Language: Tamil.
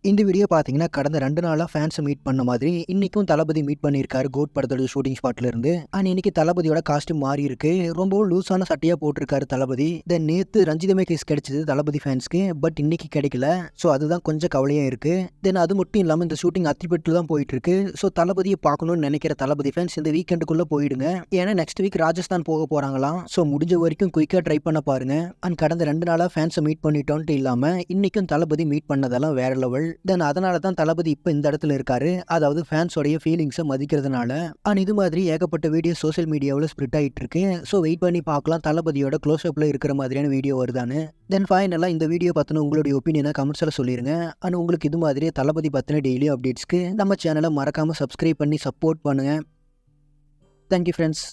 இந்த வீடியோ பார்த்தீங்கன்னா, கடந்த 2 நாளா ஃபேன்ஸ மீட் பண்ண மாதிரி, இன்னைக்கும் தளபதி மீட் பண்ணியிருக்காரு கோட் படத்தோட ஷூட்டிங் ஸ்பாட்ல இருந்து. இன்னைக்கு தளபதியோட காஸ்டியூம் மாறி இருக்கு. ரொம்பவும் லூஸான சட்டையா போட்டிருக்காரு தளபதி. நேத்து ரஞ்சிதமே கிஸ் கிடைச்சது தளபதி ஃபேன்ஸ்க்கு. பட் இன்னைக்கு கிடைக்கல. ஸோ அதுதான் கொஞ்சம் கவலையா இருக்கு. அது மட்டும் இல்லாம இந்த ஷூட்டிங் அத்திப்பட்டுல தான் போயிட்டு இருக்கு. ஸோ தளபதியை பார்க்கணும்னு நினைக்கிற தளபதி ஃபேன்ஸ் இந்த வீக்கெண்டுக்குள்ள போயிடுங்க. ஏன்னா நெக்ஸ்ட் வீக் ராஜஸ்தான் போக போறாங்களாம். ஸோ முடிஞ்ச வரைக்கும் குயிக்கா ட்ரை பண்ண பாருங்க. கடந்த 2 நாளா ஃபேன்ஸை மீட் பண்ணிட்டோன்ட்டு இல்லாம இன்னைக்கும் தளபதி மீட் பண்ணதெல்லாம் வேற லெவல். அதனால தான் தளபதி இப்போ இந்த இடத்துல இருக்காரு. அதாவது ஃபேன்ஸோடைய ஃபீலிங்ஸை மதிக்கிறதுனால. இது மாதிரி ஏகப்பட்ட வீடியோ சோஷியல் மீடியாவில் ஸ்ப்ரெட் ஆகிட்டு இருக்கு. ஸோ வெயிட் பண்ணி பார்க்கலாம் தளபதியோட க்ளோஸ்அப்பில் இருக்கிற மாதிரியான வீடியோ வருதான்னு. ஃபைனலாக இந்த வீடியோ பற்றின உங்களுடைய ஒப்பீனியனை கமெண்ட்ஸில் சொல்லிடுங்க. உங்களுக்கு இது மாதிரியே தளபதி பற்றின டெய்லி அப்டேட்ஸ்க்கு நம்ம சேனலை மறக்காமல் சப்ஸ்கிரைப் பண்ணி சப்போர்ட் பண்ணுங்கள். Thank you friends.